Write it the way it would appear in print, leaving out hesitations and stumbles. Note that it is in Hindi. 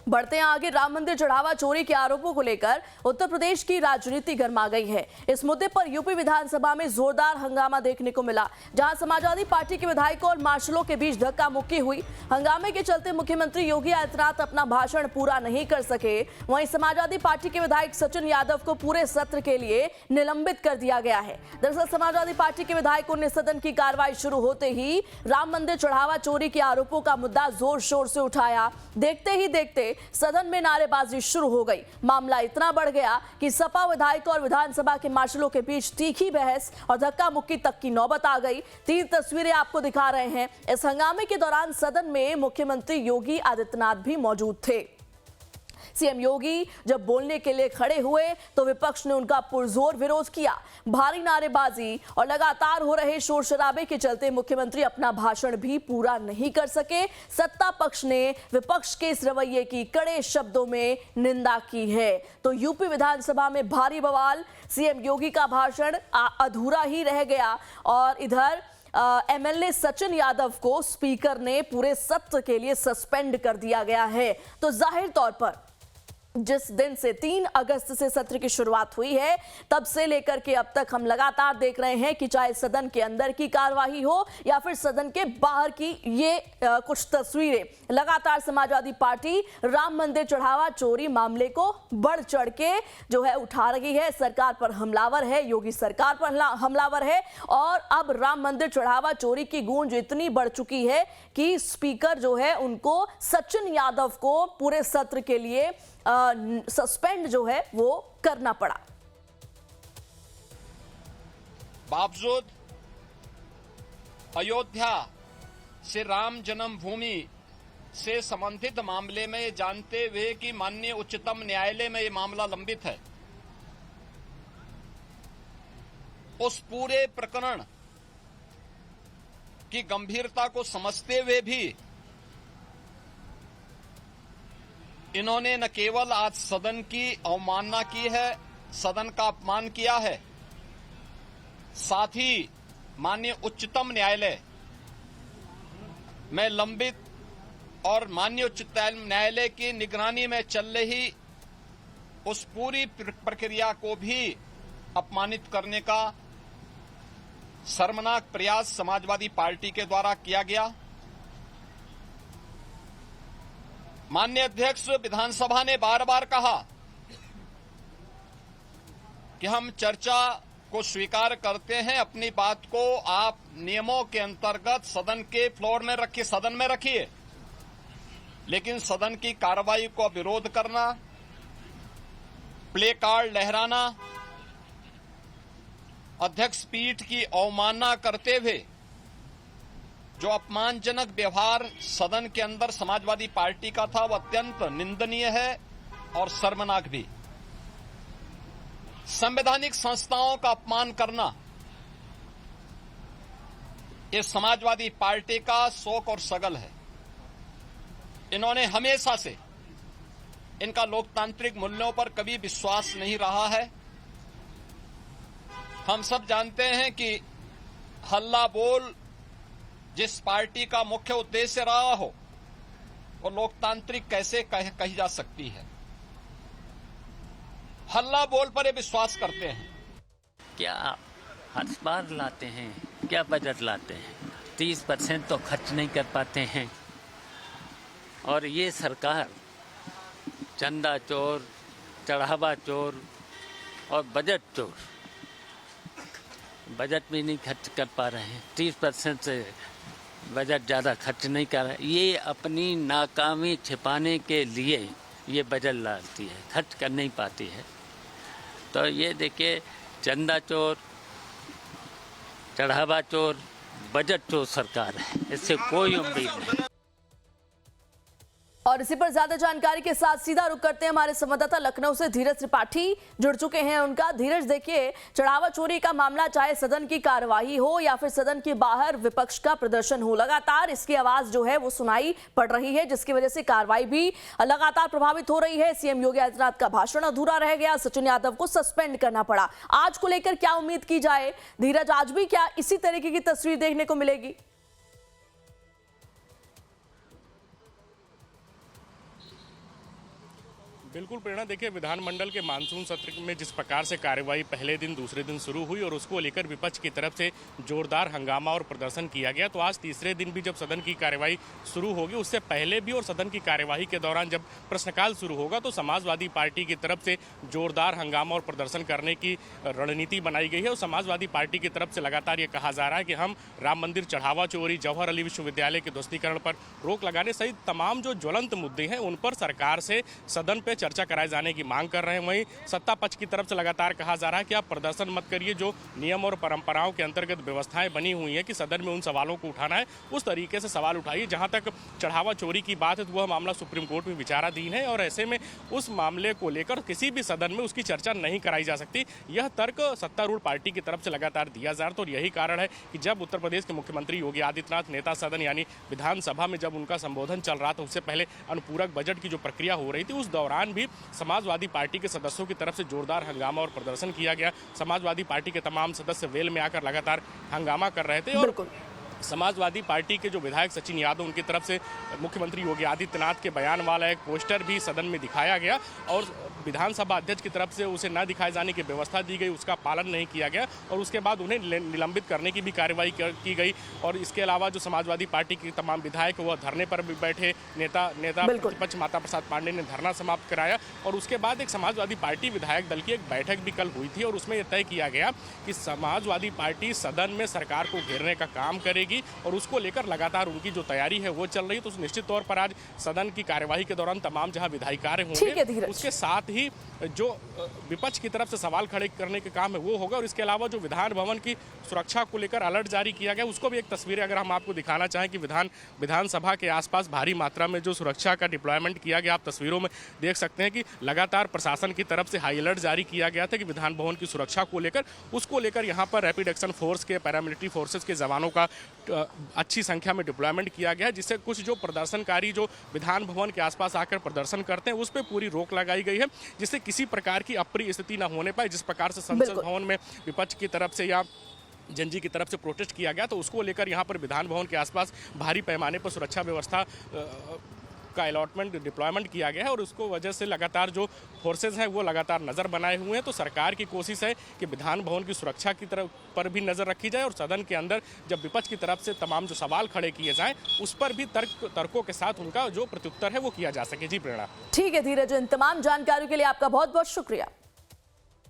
बढ़ते हैं आगे। राम मंदिर चढ़ावा चोरी के आरोपों को लेकर उत्तर प्रदेश की राजनीति गर्मा गई है। इस मुद्दे पर यूपी विधानसभा में जोरदार हंगामा देखने को मिला, जहां समाजवादी पार्टी के विधायकों और मार्शलों के बीच धक्का मुक्की हुई। हंगामे के चलते मुख्यमंत्री योगी आदित्यनाथ अपना भाषण पूरा नहीं कर सके। वहीं समाजवादी पार्टी के विधायक सचिन यादव को पूरे सत्र के लिए निलंबित कर दिया गया है। दरअसल समाजवादी पार्टी के विधायकों ने सदन की कार्रवाई शुरू होते ही राम मंदिर चढ़ावा चोरी के आरोपों का मुद्दा जोर शोर से उठाया। देखते ही देखते सदन में नारेबाजी शुरू हो गई। मामला इतना बढ़ गया कि सपा विधायकों और विधानसभा के मार्शलों के बीच तीखी बहस और धक्का मुक्की तक की नौबत आ गई। 3 तस्वीरें आपको दिखा रहे हैं। इस हंगामे के दौरान सदन में मुख्यमंत्री योगी आदित्यनाथ भी मौजूद थे। सीएम योगी जब बोलने के लिए खड़े हुए तो विपक्ष ने उनका पुरजोर विरोध किया। भारी नारेबाजी और लगातार हो रहे शोर शराबे के चलते मुख्यमंत्री अपना भाषण भी पूरा नहीं कर सके। सत्ता पक्ष ने विपक्ष के इस रवैये की कड़े शब्दों में निंदा की है। तो यूपी विधानसभा में भारी बवाल, सीएम योगी का भाषण अधूरा ही रह गया और इधर एमएलए सचिन यादव को स्पीकर ने पूरे सत्र के लिए सस्पेंड कर दिया गया है। तो जाहिर तौर पर जिस दिन से 3 अगस्त से सत्र की शुरुआत हुई है, तब से लेकर के अब तक हम लगातार देख रहे हैं कि चाहे सदन के अंदर की कार्यवाही हो या फिर सदन के बाहर की, ये कुछ तस्वीरें लगातार समाजवादी पार्टी राम मंदिर चढ़ावा चोरी मामले को बढ़ चढ़ के जो है उठा रही है। सरकार पर हमलावर है, योगी सरकार पर हमलावर है और अब राम मंदिर चढ़ावा चोरी की गूंज इतनी बढ़ चुकी है कि स्पीकर जो है उनको सचिन यादव को पूरे सत्र के लिए सस्पेंड जो है वो करना पड़ा। बावजूद अयोध्या से राम जन्मभूमि से संबंधित मामले में जानते हुए कि माननीय उच्चतम न्यायालय में ये मामला लंबित है, उस पूरे प्रकरण की गंभीरता को समझते हुए भी इन्होंने न केवल आज सदन की अवमानना की है, सदन का अपमान किया है, साथ ही माननीय उच्चतम न्यायालय में लंबित और माननीय उच्चतम न्यायालय की निगरानी में चल रही उस पूरी प्रक्रिया को भी अपमानित करने का शर्मनाक प्रयास समाजवादी पार्टी के द्वारा किया गया। माननीय अध्यक्ष विधानसभा ने बार बार कहा कि हम चर्चा को स्वीकार करते हैं, अपनी बात को आप नियमों के अंतर्गत सदन के फ्लोर में रखिए, सदन में रखिए, लेकिन सदन की कार्रवाई को विरोध करना, प्ले कार्ड लहराना, अध्यक्ष पीठ की अवमानना करते हुए जो अपमानजनक व्यवहार सदन के अंदर समाजवादी पार्टी का था, वह अत्यंत निंदनीय है और शर्मनाक भी। संवैधानिक संस्थाओं का अपमान करना ये समाजवादी पार्टी का शौक और सगल है। इन्होंने हमेशा से इनका लोकतांत्रिक मूल्यों पर कभी विश्वास नहीं रहा है। हम सब जानते हैं कि हल्ला बोल जिस पार्टी का मुख्य उद्देश्य रहा हो, वो लोकतांत्रिक कैसे कही जा सकती है। हल्ला बोल पर ये विश्वास करते हैं। क्या हर बार लाते हैं, क्या बजट लाते हैं, 30% तो खर्च नहीं कर पाते हैं। और ये सरकार चंदा चोर, चढ़ावा चोर और बजट चोर, बजट भी नहीं खर्च कर पा रहे हैं। 30% से बजट ज़्यादा खर्च नहीं कर रहा है। ये अपनी नाकामी छिपाने के लिए ये बजट लाती है, खर्च कर नहीं पाती है। तो ये देखिए, चंदा चोर, चढ़ावा चोर, बजट चोर सरकार है, इससे कोई उम्मीद नहीं। और इसी पर ज्यादा जानकारी के साथ सीधा रुख करते हैं हमारे संवाददाता लखनऊ से धीरज त्रिपाठी जुड़ चुके हैं। उनका धीरज, देखिए, चढ़ावा चोरी का मामला चाहे सदन की कार्यवाही हो या फिर सदन के बाहर विपक्ष का प्रदर्शन हो, लगातार इसकी आवाज जो है वो सुनाई पड़ रही है, जिसकी वजह से कार्रवाई भी लगातार प्रभावित हो रही है। सीएम योगी आदित्यनाथ का भाषण अधूरा रह गया, सचिन यादव को सस्पेंड करना पड़ा। आज को लेकर क्या उम्मीद की जाए धीरज, आज भी क्या इसी तरीके की तस्वीर देखने को मिलेगी? बिल्कुल प्रेरणा, देखिए विधानमंडल के मानसून सत्र में जिस प्रकार से कार्यवाही पहले दिन दूसरे दिन शुरू हुई और उसको लेकर विपक्ष की तरफ से जोरदार हंगामा और प्रदर्शन किया गया, तो आज तीसरे दिन भी जब सदन की कार्यवाही शुरू होगी उससे पहले भी और सदन की कार्यवाही के दौरान जब प्रश्नकाल शुरू होगा तो समाजवादी पार्टी की तरफ से जोरदार हंगामा और प्रदर्शन करने की रणनीति बनाई गई है। और समाजवादी पार्टी की तरफ से लगातार ये कहा जा रहा है कि हम राम मंदिर चढ़ावा चोरी, जवाहर अली विश्वविद्यालय के ध्वस्तीकरण पर रोक लगाने सहित तमाम जो ज्वलंत मुद्दे हैं उन पर सरकार से सदन पे चर्चा कराए जाने की मांग कर रहे हैं। वहीं सत्ता पक्ष की तरफ से लगातार कहा जा रहा है कि आप प्रदर्शन मत करिए, जो नियम और परंपराओं के अंतर्गत व्यवस्थाएं बनी हुई हैं कि सदन में उन सवालों को उठाना है उस तरीके से सवाल उठाइए। जहां तक चढ़ावा चोरी की बात है तो वह मामला सुप्रीम कोर्ट में विचाराधीन है और ऐसे में उस मामले को लेकर किसी भी सदन में उसकी चर्चा नहीं कराई जा सकती। यह तर्क सत्तारूढ़ पार्टी की तरफ से लगातार दिया जा रहा है। तो यही कारण है कि जब उत्तर प्रदेश के मुख्यमंत्री योगी आदित्यनाथ नेता सदन यानी विधानसभा में जब उनका संबोधन चल रहा था, उससे पहले अनुपूरक बजट की जो प्रक्रिया हो रही थी उस दौरान भी समाजवादी पार्टी के सदस्यों की तरफ से जोरदार हंगामा और प्रदर्शन किया गया। समाजवादी पार्टी के तमाम सदस्य वेल में आकर लगातार हंगामा कर रहे थे और समाजवादी पार्टी के जो विधायक सचिन यादव उनकी तरफ से मुख्यमंत्री योगी आदित्यनाथ के बयान वाला एक पोस्टर भी सदन में दिखाया गया और विधानसभा अध्यक्ष की तरफ से उसे न दिखाए जाने की व्यवस्था दी गई, उसका पालन नहीं किया गया और उसके बाद उन्हें निलंबित करने की भी कार्रवाई की गई। और इसके अलावा जो समाजवादी पार्टी के तमाम विधायक वह धरने पर भी बैठे। नेता प्रतिपक्ष माता प्रसाद पांडे ने धरना समाप्त कराया और उसके बाद एक समाजवादी पार्टी विधायक दल की एक बैठक भी कल हुई थी और उसमें यह तय किया गया कि समाजवादी पार्टी सदन में सरकार को घेरने का काम करेगी और उसको लेकर लगातार उनकी जो तैयारी है वो चल रही है। तो निश्चित तौर पर आज सदन की कार्यवाही के दौरान तमाम जहां विधायी कार्य होंगे उसके साथ ही जो विपक्ष की तरफ से सवाल खड़े करने के काम है वो होगा। और इसके अलावा जो विधान भवन की सुरक्षा को लेकर अलर्ट जारी किया गया उसको भी एक तस्वीर अगर हम आपको दिखाना चाहें कि विधानसभा के आसपास भारी मात्रा में जो सुरक्षा का डिप्लॉयमेंट किया गया, आप तस्वीरों में देख सकते हैं कि लगातार प्रशासन की तरफ से हाई अलर्ट जारी किया गया था कि विधान भवन की सुरक्षा को लेकर उसको लेकर यहाँ पर रैपिड एक्शन फोर्स के पैरामिलिट्री फोर्सेज के जवानों का अच्छी संख्या में डिप्लॉयमेंट किया गया, जिससे कुछ जो प्रदर्शनकारी जो विधान भवन के आसपास आकर प्रदर्शन करते हैं उस पर पूरी रोक लगाई गई है, जिससे किसी प्रकार की अप्रिय स्थिति न होने पाए। जिस प्रकार से संसद भवन में विपक्ष की तरफ से या जनजी की तरफ से प्रोटेस्ट किया गया तो उसको लेकर यहाँ पर विधान भवन के आसपास भारी पैमाने पर सुरक्षा व्यवस्था का अलॉटमेंट डिप्लॉयमेंट किया गया है और उसको वजह से लगातार जो फोर्सेज हैं वो लगातार नज़र बनाए हुए हैं। तो सरकार की कोशिश है कि विधान भवन की सुरक्षा की तरफ पर भी नज़र रखी जाए और सदन के अंदर जब विपक्ष की तरफ से तमाम जो सवाल खड़े किए जाएं उस पर भी तर्कों के साथ उनका जो प्रत्युत्तर है वो किया जा सके। जी प्रेरणा। ठीक है धीरज, इन तमाम जानकारी के लिए आपका बहुत बहुत शुक्रिया।